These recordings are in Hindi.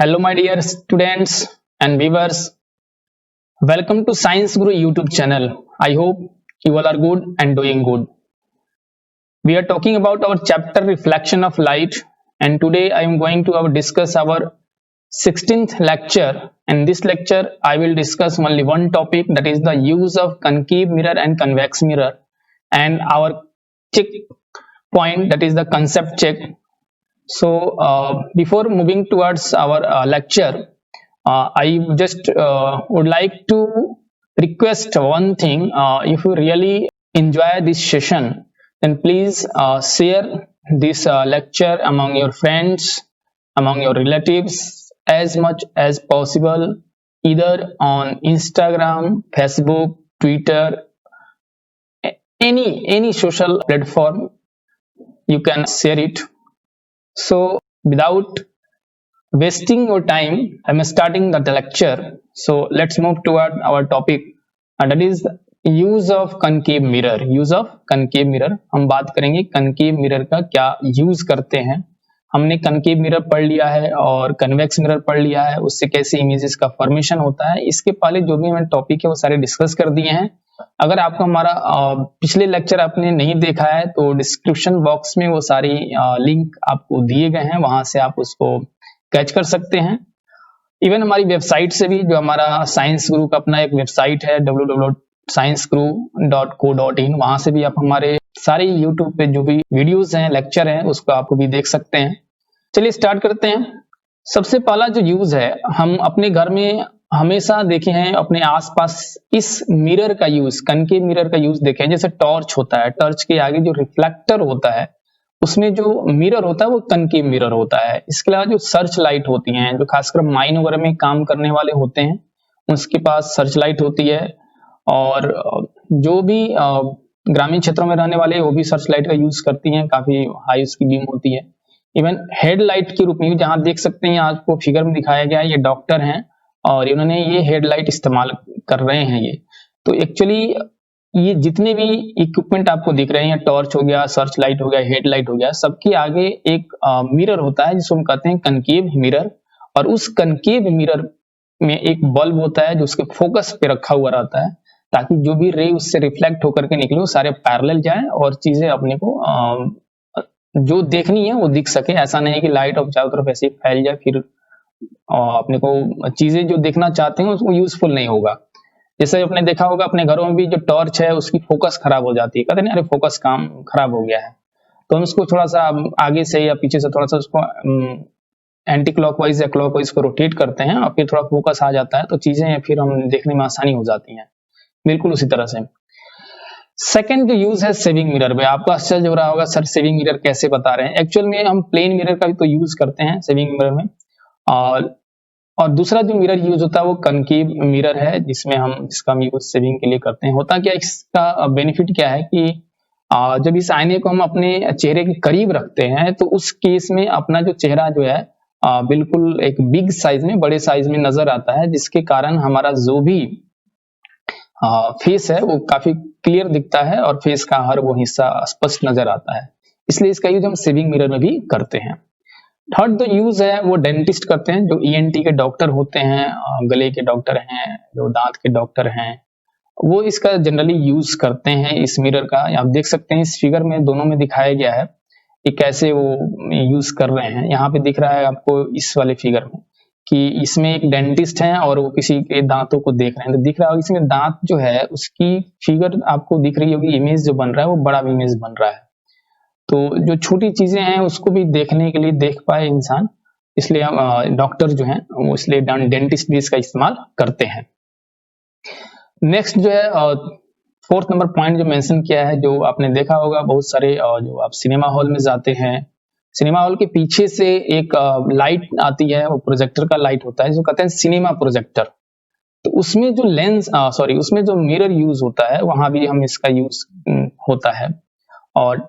Hello, my dear students and viewers. Welcome to Science Guru YouTube channel. I hope you all are good and doing good. We are talking about our chapter Reflection of Light, and today I am going to discuss our 16th lecture. In this lecture, I will discuss only one topic, that is the use of concave mirror and convex mirror, and our check point, that is the concept check. So before moving towards our lecture, I just would like to request one thing. If you really enjoy this session, then please share this lecture among your friends, among your relatives as much as possible, either on Instagram, Facebook, Twitter, any social platform you can share it. So without wasting your time, I'm starting the lecture. So let's move toward our topic, and that is use of concave mirror. use of concave mirror, हम बात करेंगे concave mirror का क्या यूज करते हैं. हमने concave mirror पढ़ लिया है और convex mirror पढ़ लिया है, उससे कैसे इमेजेस का फॉर्मेशन होता है. इसके पहले जो भी मैंने टॉपिक है वो सारे डिस्कस कर दिए हैं. अगर आपको हमारा पिछले लेक्चर आपने नहीं देखा है तो डिस्क्रिप्शन बॉक्स में वो सारी लिंक आपको दिए गए हैं, वहां से आप उसको कैच कर सकते हैं. इवन हमारी वेबसाइट से भी, जो हमारा साइंस गुरु का अपना एक वेबसाइट है www.scienceguru.co.in, वहां से भी आप हमारे सारे यूट्यूब पे जो भी वीडियोस हैं, लेक्चर हैं, उसको आपको भी देख सकते हैं. चलिए स्टार्ट करते हैं. सबसे पहला जो यूज है, हम अपने घर में हमेशा देखे हैं अपने आसपास इस मिरर का यूज, कनकेव मिरर का यूज देखे हैं. जैसे टॉर्च होता है, टॉर्च के आगे जो रिफ्लेक्टर होता है उसमें जो मिरर होता है वो कनकेव मिरर होता है. इसके अलावा जो सर्च लाइट होती हैं, जो खासकर माइन वगैरह में काम करने वाले होते हैं, उसके पास सर्च लाइट होती है. और जो भी ग्रामीण क्षेत्रों में रहने वाले वो भी सर्च लाइट का यूज करती हैं, काफी हाई उसकी बीम होती है. इवन हेडलाइट के रूप में, जहां देख सकते हैं आपको फिगर में दिखाया गया है, ये डॉक्टर हैं और इन्होंने ये हेडलाइट इस्तेमाल कर रहे हैं. ये तो एक्चुअली ये जितने भी इक्विपमेंट आपको दिख रहे हैं, टॉर्च हो गया, सर्च लाइट हो गया, हेडलाइट हो गया, सबके आगे एक मिरर होता है जिसको हम कहते हैं कनकेव मिरर. और उस कनकेव मिरर में एक बल्ब होता है जो उसके फोकस पे रखा हुआ रहता है, ताकि जो भी रे उससे रिफ्लेक्ट होकर के निकले वो सारे पैरेलल जाए और चीजें अपने को जो देखनी है वो दिख सके. ऐसा नहीं कि लाइट और चारों तरफ ऐसे फैल जाए, फिर अपने को चीजें जो देखना चाहते हैं उसको यूजफुल नहीं होगा. जैसे आपने देखा होगा अपने घरों में भी जो टॉर्च है उसकी फोकस खराब हो जाती है, कहते हैं अरे फोकस काम खराब हो गया है, तो हम उसको थोड़ा सा आगे से या पीछे से थोड़ा सा उसको एंटी क्लॉकवाइज या क्लॉकवाइज को रोटेट करते हैं और फिर थोड़ा फोकस आ जाता है, तो चीजें फिर हम देखने में आसानी हो जाती है. बिल्कुल उसी तरह से सेकेंड जो यूज है सेविंग मिरर में. आपको आश्चर्य हो रहा होगा सर सेविंग मिरर कैसे बता रहे हैं. एक्चुअल में हम प्लेन मिरर का भी तो यूज करते हैं सेविंग मिरर में, और दूसरा जो मिरर यूज होता है वो कनकेव मिरर है, जिसका हम यूज सेविंग के लिए करते हैं. होता क्या, इसका बेनिफिट क्या है कि जब इस आईने को हम अपने चेहरे के करीब रखते हैं तो उस केस में अपना जो चेहरा जो है बिल्कुल एक बिग साइज में, बड़े साइज में नजर आता है, जिसके कारण हमारा जो भी फेस है वो काफी क्लियर दिखता है और फेस का हर वो हिस्सा स्पष्ट नजर आता है. इसलिए इसका यूज हम सेविंग मिरर में भी करते हैं. थर्ड जो यूज है वो डेंटिस्ट करते हैं, जो ईएनटी के डॉक्टर होते हैं, गले के डॉक्टर हैं, जो दांत के डॉक्टर हैं, वो इसका जनरली यूज करते हैं इस मिरर का. आप देख सकते हैं इस फिगर में दोनों में दिखाया गया है कि कैसे वो यूज कर रहे हैं. यहाँ पे दिख रहा है आपको इस वाले फिगर में कि इसमें एक डेंटिस्ट है और वो किसी के दांतों को देख रहे हैं. तो दिख रहा होगा इसमें दांत जो है उसकी फिगर आपको दिख रही होगी, इमेज जो बन रहा है वो बड़ा इमेज बन रहा है. तो जो छोटी चीजें हैं उसको भी देखने के लिए देख पाए इंसान, इसलिए हम डॉक्टर जो हैं वो इसलिए डेंटिस्ट भी इसका इस्तेमाल करते हैं. नेक्स्ट जो है फोर्थ नंबर पॉइंट जो मेंशन किया है, जो आपने देखा होगा बहुत सारे जो आप सिनेमा हॉल में जाते हैं, सिनेमा हॉल के पीछे से एक लाइट आती है, वो प्रोजेक्टर का लाइट होता है जिसको कहते हैं सिनेमा प्रोजेक्टर. तो उसमें जो उसमें जो मिरर यूज होता है वहां भी हम इसका यूज होता है. और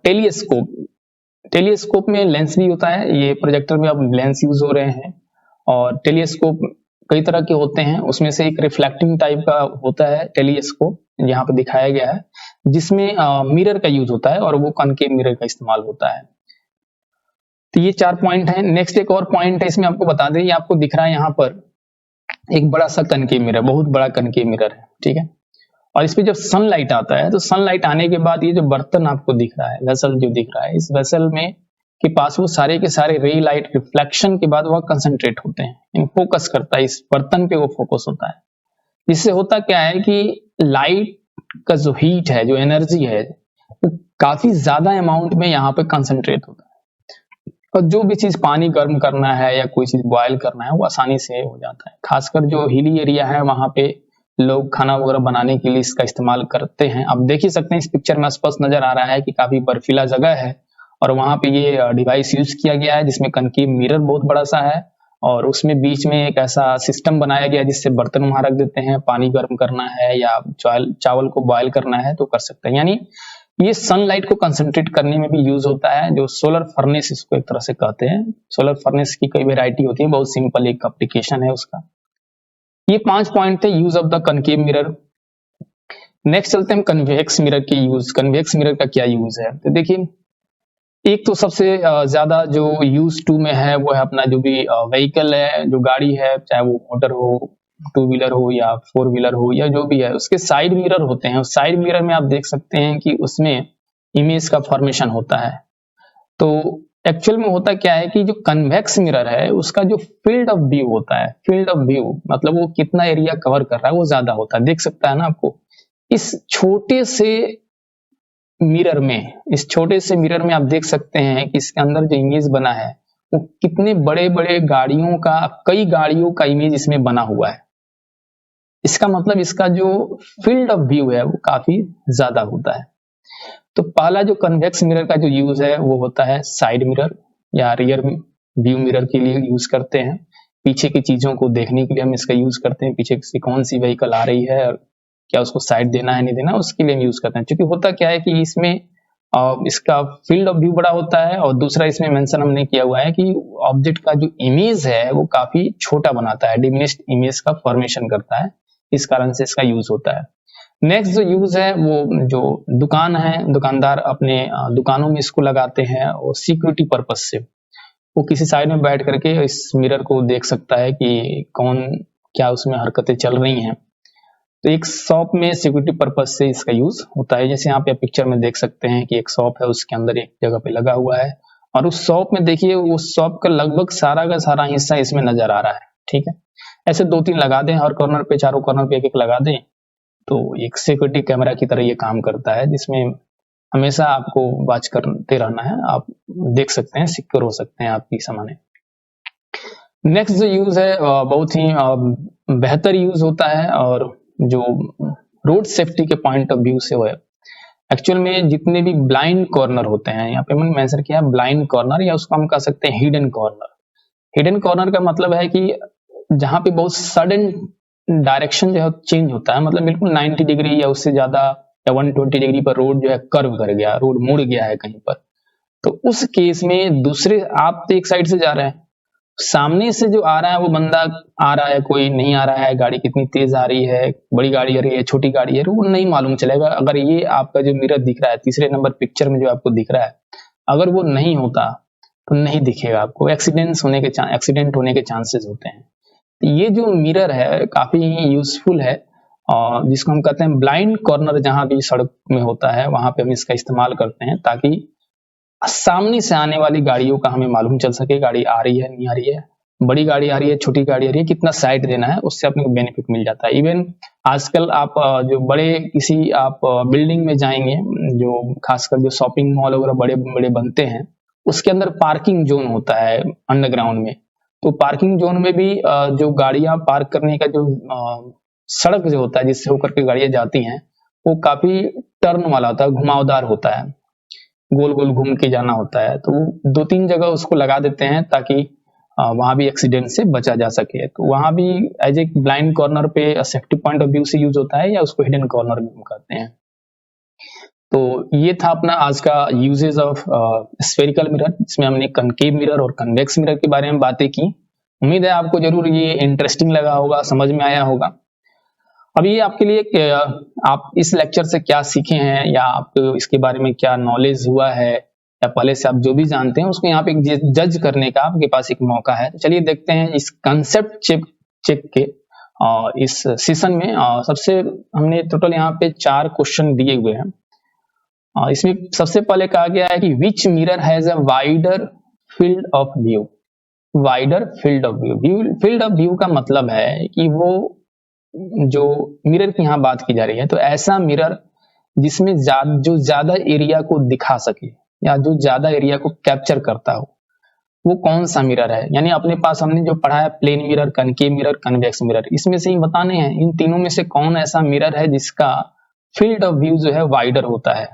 टेलीस्कोप में लेंस भी होता है, ये प्रोजेक्टर में अब लेंस यूज हो रहे हैं. और टेलीस्कोप कई तरह के होते हैं, उसमें से एक रिफ्लेक्टिंग टाइप का होता है टेलीस्कोप, यहाँ पे दिखाया गया है, जिसमें मिरर का यूज होता है और वो कनकेव मिरर का इस्तेमाल होता है. तो ये 4 पॉइंट है। नेक्स्ट एक और पॉइंट है, इसमें आपको बता दें, ये आपको दिख रहा है यहाँ पर एक बड़ा सा कनकेव मिरर, बहुत बड़ा कनकेव मिरर है, ठीक है। और इस पे जब सनलाइट आता है तो सनलाइट आने के बाद ये जो बर्तन आपको दिख रहा है, वेसल जो दिख रहा है, इस वेसल में के पास वो सारे के सारे रे लाइट रिफ्लेक्शन के बाद वह कंसंट्रेट होते हैं, इन फोकस करता है, इस बर्तन पे वो फोकस होता है। इससे होता क्या है कि लाइट का जो हीट है, जो एनर्जी है, वो काफी ज्यादा अमाउंट में यहाँ पे कंसंट्रेट होता है। और जो भी चीज पानी गर्म करना है या कोई चीज बॉयल करना है वो आसानी से हो जाता है। खासकर जो हिली एरिया है वहां पे लोग खाना वगैरह बनाने के लिए इसका इस्तेमाल करते हैं। आप देख ही सकते हैं, इस पिक्चर में स्पष्ट नजर आ रहा है कि काफी बर्फीला जगह है और वहां पे ये डिवाइस यूज किया गया है जिसमें कनकेव मिरर बहुत बड़ा सा है और उसमें बीच में एक ऐसा सिस्टम बनाया गया है जिससे बर्तन वहां रख देते हैं, पानी गर्म करना है या चावल को बॉयल करना है तो कर सकते हैं। यानी ये सनलाइट को कंसंट्रेट करने में भी यूज होता है, जो सोलर फर्नेस इसको एक तरह से कहते हैं। सोलर फर्नेस की कई वेराइटी होती है, बहुत सिंपल एक एप्लीकेशन है उसका। ये 5 पॉइंट थे use of the concave mirror. Next चलते हैं कन्वेक्स मिरर की यूज। कन्वेक्स मिरर का क्या यूज है, तो देखिए, एक तो सबसे ज्यादा जो यूज टू में है वो है अपना जो भी व्हीकल है, जो गाड़ी है, चाहे वो मोटर हो, 2 व्हीलर हो या 4 व्हीलर हो या जो भी है, उसके साइड मिरर होते हैं। उस साइड मिरर में आप देख सकते हैं कि उसमें इमेज का फॉर्मेशन होता है। तो एक्चुअल में होता क्या है कि जो कन्वेक्स मिरर है उसका जो फील्ड ऑफ व्यू होता है, फील्ड ऑफ व्यू मतलब वो कितना एरिया कवर कर रहा है वो ज्यादा होता है। देख सकता है ना आपको, इस छोटे से मिरर में, इस छोटे से मिरर में आप देख सकते हैं कि इसके अंदर जो इमेज बना है वो कितने बड़े बड़े गाड़ियों का, कई गाड़ियों का इमेज इसमें बना हुआ है। इसका मतलब इसका जो फील्ड ऑफ व्यू है वो काफी ज्यादा होता है। तो पहला जो कन्वेक्स मिरर का जो यूज है वो होता है साइड मिरर या रियर व्यू मिरर के लिए यूज करते हैं। पीछे की चीजों को देखने के लिए हम इसका यूज करते हैं, पीछे से कौन सी व्हीकल आ रही है और क्या उसको साइड देना है नहीं देना, उसके लिए हम यूज करते हैं। क्योंकि होता क्या है कि इसमें इसका फील्ड ऑफ व्यू बड़ा होता है और दूसरा इसमें मेंशन हमने किया हुआ है कि ऑब्जेक्ट का जो इमेज है वो काफी छोटा बनाता है, डिमिनिश्ड इमेज का फॉर्मेशन करता है, इस कारण से इसका यूज होता है। नेक्स्ट जो यूज है वो जो दुकान है, दुकानदार अपने दुकानों में इसको लगाते हैं और सिक्योरिटी पर्पज से वो किसी साइड में बैठ करके इस मिरर को देख सकता है कि कौन क्या उसमें हरकतें चल रही हैं। तो एक शॉप में सिक्योरिटी पर्पज से इसका यूज होता है। जैसे यहाँ पे पिक्चर में देख सकते हैं कि एक शॉप है, उसके अंदर एक जगह पे लगा हुआ है और उस शॉप में देखिए उस शॉप का लगभग सारा का सारा हिस्सा इसमें नजर आ रहा है, ठीक है। ऐसे 2-3 लगा दें, हर कॉर्नर पे, चारों कॉर्नर पे एक लगा दें तो एक सिक्योरिटी कैमरा की तरह ये काम करता है, जिसमें हमेशा आपको वॉच करते रहना है, आप देख सकते हैं, सिक्योर हो सकते हैं आपकी सामान। नेक्स्ट जो यूज है बहुत ही बेहतर यूज होता है और जो रोड सेफ्टी के पॉइंट ऑफ व्यू से हो, एक्चुअल में जितने भी ब्लाइंड कॉर्नर होते हैं, यहाँ पे मैंने मेंशन किया ब्लाइंड कॉर्नर या उसको हम कह सकते हैं हिडन कॉर्नर। हिडन कॉर्नर का मतलब है कि जहां पे बहुत सडन डायरेक्शन जो है चेंज होता है, मतलब बिल्कुल 90 डिग्री या उससे ज्यादा या 120 डिग्री पर रोड जो है कर्व कर गया, रोड मुड़ गया है कहीं पर, तो उस केस में दूसरे, आप तो एक साइड से जा रहे हैं, सामने से जो आ रहा है वो बंदा आ रहा है, कोई नहीं आ रहा है, गाड़ी कितनी तेज आ रही है, बड़ी गाड़ी आ रही है, छोटी गाड़ी है, वो नहीं मालूम चलेगा। अगर ये आपका जो मिरर दिख रहा है तीसरे नंबर पिक्चर में जो आपको दिख रहा है, अगर वो नहीं होता तो नहीं दिखेगा आपको, एक्सीडेंट होने के चांसेस होते हैं। ये जो मिरर है काफी यूजफुल है और जिसको हम कहते हैं ब्लाइंड कॉर्नर, जहां भी सड़क में होता है वहां पे हम इसका इस्तेमाल करते हैं ताकि सामने से आने वाली गाड़ियों का हमें मालूम चल सके, गाड़ी आ रही है नहीं आ रही है, बड़ी गाड़ी आ रही है छोटी गाड़ी आ रही है, कितना साइड देना है, उससे अपने को बेनिफिट मिल जाता है। इवन आजकल आप जो बड़े किसी आप बिल्डिंग में जाएंगे, जो खासकर जो शॉपिंग मॉल वगैरह बड़े बड़े बनते हैं, उसके अंदर पार्किंग जोन होता है अंडरग्राउंड में। तो पार्किंग जोन में भी जो गाड़ियां पार्क करने का जो सड़क जो होता है जिससे होकर के गाड़ियां जाती हैं, वो काफी टर्न वाला होता है, घुमावदार होता है, गोल गोल घूम के जाना होता है। तो 2-3 जगह उसको लगा देते हैं ताकि वहां भी एक्सीडेंट से बचा जा सके। तो वहां भी एज ए ब्लाइंड कॉर्नर पे सेफ्टी पॉइंट ऑफ व्यू से यूज होता है या उसको हिडन कॉर्नर भी हम कहते हैं। तो ये था अपना आज का यूजेस ऑफ स्फेरिकल मिरर, जिसमें हमने कनकेव मिरर और कन्वेक्स मिरर के बारे में बातें की। उम्मीद है आपको जरूर ये इंटरेस्टिंग लगा होगा, समझ में आया होगा। अब ये आपके लिए आप इस लेक्चर से क्या सीखे हैं या आपको इसके बारे में क्या नॉलेज हुआ है, या पहले से आप जो भी जानते हैं उसको यहाँ पे जज करने का आपके पास एक मौका है। तो चलिए देखते हैं इस कंसेप्ट चेक के इस सेशन में सबसे हमने टोटल यहाँ पे 4 क्वेश्चन दिए हुए हैं। इसमें सबसे पहले कहा गया है कि विच mirror has a wider field of view. Wider field of view, field of view का मतलब है कि वो जो मिरर की यहाँ बात की जा रही है, तो ऐसा मिरर जिसमें जो ज्यादा एरिया को दिखा सके या जो ज्यादा एरिया को कैप्चर करता हो, वो कौन सा मिरर है। यानी अपने पास हमने जो पढ़ा है plane mirror, concave mirror, convex mirror, इसमें से ही बताने हैं इन तीनों में से कौन ऐसा मिरर है जिसका फील्ड ऑफ व्यू जो है वाइडर होता है।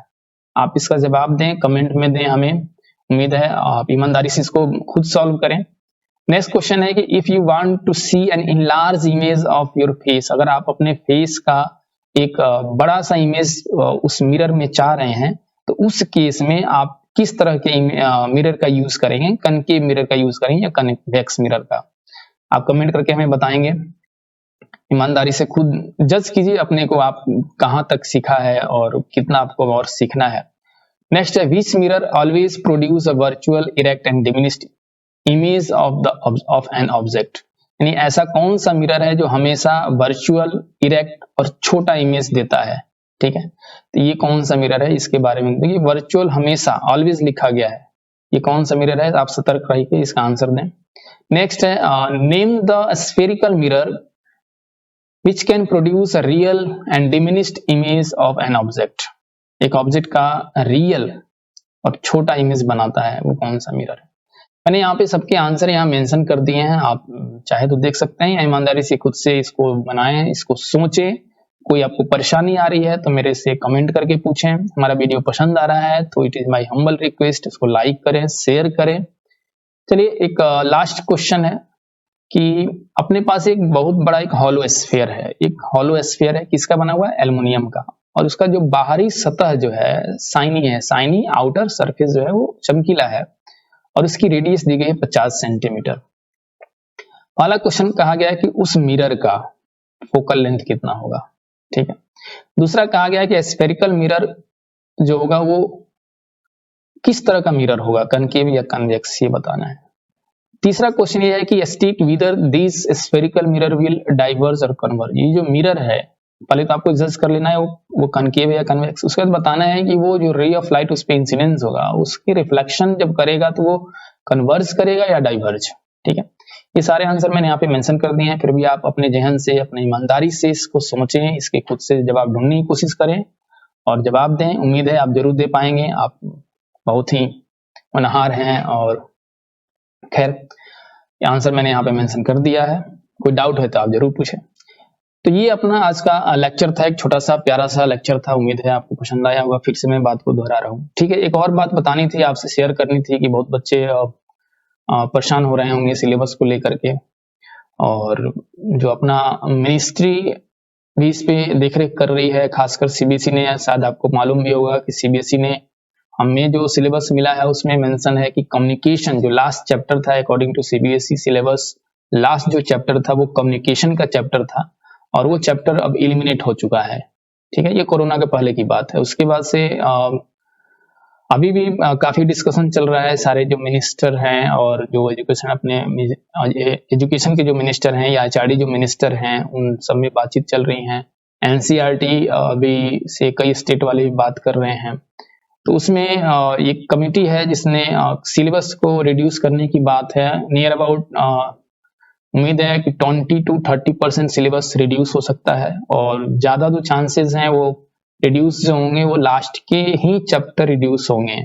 आप इसका जवाब दें, कमेंट में दें, हमें उम्मीद है आप ईमानदारी से इसको खुद सॉल्व करें। नेक्स्ट क्वेश्चन है कि if you want to see an enlarge image of your face, अगर आप अपने फेस का एक बड़ा सा इमेज उस मिरर में चाह रहे हैं, तो उस केस में आप किस तरह के मिरर का यूज करेंगे, कनकेव मिरर का यूज करेंगे या कन्वेक्स मिरर का। आप कमेंट करके हमें बताएंगे। ईमानदारी से खुद जज कीजिए अपने को, आप कहां तक सीखा है और कितना आपको और सीखना है। नेक्स्ट है विच mirror always produce a virtual erect and diminished image of an object. यानी ऐसा कौन सा मिरर है जो हमेशा वर्चुअल इरेक्ट और छोटा इमेज देता है। ठीक है, तो ये कौन सा मिरर है इसके बारे में देखिए। वर्चुअल हमेशा ऑलवेज लिखा गया है, ये कौन सा मिरर है, आप सतर्क रहिए, इसका आंसर दें। नेक्स्ट है name the spherical mirror which can produce a real and diminished image of an object. एक ऑब्जेक्ट का रियल और छोटा इमेज बनाता है, वो कौन सा मिरर है। मैंने यहाँ पे सबके आंसर यहाँ मेंशन कर दिए हैं, आप चाहे तो देख सकते हैं या ईमानदारी से खुद से इसको बनाएं, इसको सोचें। कोई आपको परेशानी आ रही है तो मेरे से कमेंट करके पूछें। हमारा वीडियो पसंद आ रहा है तो it is my humble request, इसको लाइक करें, शेयर करें। चलिए एक लास्ट क्वेश्चन है कि अपने पास एक बहुत बड़ा एक हॉलो स्फीयर है। एक हॉलो स्फीयर है, किसका बना हुआ है, एल्युमिनियम का, और उसका जो बाहरी सतह जो है शाइनी है, शाइनी आउटर सरफेस जो है वो चमकीला है और उसकी रेडियस दी गई है 50 सेंटीमीटर। पहला क्वेश्चन कहा गया है कि उस मिरर का फोकल लेंथ कितना होगा। ठीक है, दूसरा कहा गया है कि स्फेरिकल मिरर जो होगा वो किस तरह का मिरर होगा, कनकेव या कन्वेक्स, ये बताना है। तीसरा क्वेश्चन ये है कि state whether this spherical mirror will diverge और कन्वर्ज। ये जो मिरर है पहले तो आपको जज कर लेना है वो कनकेव है या कन्वेक्स। उसके बाद बताना है कि वो जो रे ऑफ लाइट उस पे इंसिडेंस होगा, उसके रिफ्लेक्शन जब करेगा तो वो कन्वर्ज करेगा या डाइवर्ज। ठीक है, ये सारे आंसर मैंने यहाँ पे मेंशन कर दिए हैं। फिर भी आप अपने जहन से, अपनी ईमानदारी से इसको समझें, इसके खुद से जवाब ढूंढने की कोशिश करें और जवाब दें। उम्मीद है आप जरूर दे पाएंगे, आप बहुत ही होनहार हैं। और खैर आंसर मैंने यहाँ पे मेंशन कर दिया है, कोई डाउट है तो आप जरूर पूछें। तो ये अपना आज का लेक्चर था, एक छोटा सा प्यारा सा लेक्चर था। उम्मीद है आपको पसंद आया होगा। फिर से मैं बात को दोहरा रहा हूँ। ठीक है, एक और बात बतानी थी, आपसे शेयर करनी थी कि बहुत बच्चे परेशान हो रहे होंगे सिलेबस को लेकर के, और जो अपना मिनिस्ट्री भी इस पे देखरेख कर रही है, खासकर सीबीएसई ने। शायद आपको मालूम भी होगा कि सीबीएसई ने हमें जो सिलेबस मिला है उसमें मेंशन है कि कम्युनिकेशन जो लास्ट चैप्टर था, according to CBSE syllabus last जो चैप्टर था वो कम्युनिकेशन का चैप्टर था, और वो चैप्टर अब एलिमिनेट हो चुका है। ठीक है, ये कोरोना के पहले की बात है। उसके बाद से अभी भी काफी डिस्कशन चल रहा है। सारे जो मिनिस्टर हैं और जो एजुकेशन अपने एजुकेशन के जो मिनिस्टर हैं या एचआरडी जो मिनिस्टर हैं, उन सब में बातचीत चल रही है। एनसीईआरटी अभी से कई स्टेट वाले बात कर रहे हैं। तो उसमें एक कमेटी है जिसने सिलेबस को रिड्यूस करने की बात है। नियर अबाउट उम्मीद है कि 20 to 30% सिलेबस रिड्यूस हो सकता है, और ज्यादा जो चांसेस हैं वो रिड्यूस जो होंगे वो लास्ट के ही चैप्टर रिड्यूस होंगे।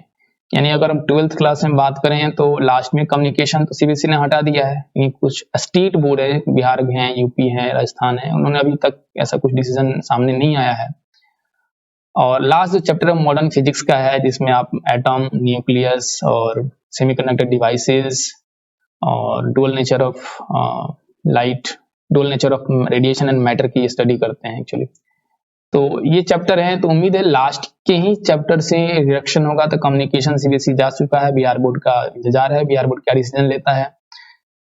यानी अगर हम 12th क्लास में बात करें तो लास्ट में कम्युनिकेशन तो सीबीएसई ने हटा दिया है। ये कुछ स्टेट बोर्ड है, बिहार है, यूपी है, राजस्थान है, उन्होंने अभी तक ऐसा कुछ डिसीजन सामने नहीं आया है। और लास्ट जो चैप्टर मॉडर्न फिजिक्स का है, जिसमें आप एटम, न्यूक्लियस और सेमीकंडक्टर डिवाइसेस और dual nature of light, dual nature of radiation and matter की स्टडी करते हैं एक्चुअली। तो ये चैप्टर है, तो उम्मीद है लास्ट के ही चैप्टर से रिडक्शन होगा। तो कम्युनिकेशन सीबीएसई जा चुका है, बिहार बोर्ड का इंतजार है, बिहार बोर्ड क्या डिसीजन लेता है।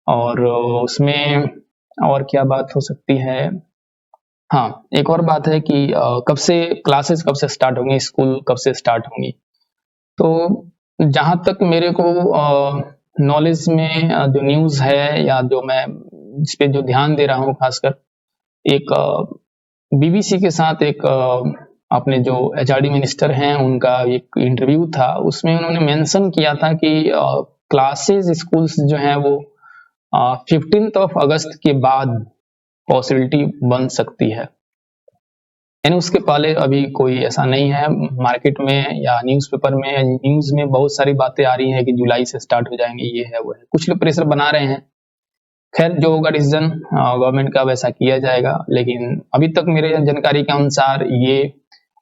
और उसमें और क्या बात हो सकती है, हाँ एक और बात है कि कब से क्लासेस कब से स्टार्ट होंगी, स्कूल कब से स्टार्ट होंगी। तो जहां तक मेरे को नॉलेज में जो न्यूज़ है या जो मैं इस पे जो ध्यान दे रहा हूँ खासकर, एक बीबीसी के साथ एक अपने जो एचआरडी मिनिस्टर हैं उनका एक इंटरव्यू था, उसमें उन्होंने मेंशन किया था कि क्लासेस स्कूल्स जो हैं वो 15 अगस्त के बाद पॉसिबिलिटी बन सकती है, यानी उसके पहले अभी कोई ऐसा नहीं है। मार्केट में या न्यूज़पेपर में या न्यूज़ में बहुत सारी बातें आ रही हैं कि जुलाई से स्टार्ट हो जाएंगे, ये है वो है, कुछ लोग प्रेशर बना रहे हैं। खैर जो होगा डिसीजन गवर्नमेंट का वैसा किया जाएगा, लेकिन अभी तक मेरे जानकारी के अनुसार ये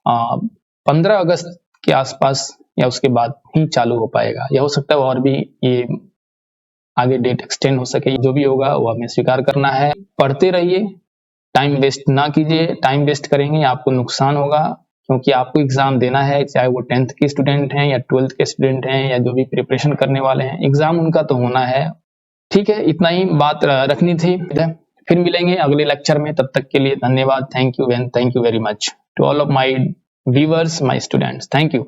15 अगस्त के आसपास या उसके बाद ही चालू हो पाएगा। यह हो सकता है और भी ये आगे डेट एक्सटेंड हो सके, जो भी होगा वो हमें स्वीकार करना है। पढ़ते रहिए, टाइम वेस्ट ना कीजिए, टाइम वेस्ट करेंगे आपको नुकसान होगा, क्योंकि आपको एग्जाम देना है, चाहे वो 10th के स्टूडेंट हैं या 12th के स्टूडेंट हैं या जो भी प्रिपरेशन करने वाले हैं, एग्जाम उनका तो होना है। ठीक है, इतना ही बात रखनी थी। फिर मिलेंगे अगले लेक्चर में, तब तक के लिए धन्यवाद। Thank you and thank you very much to all of my viewers, my students. Thank you.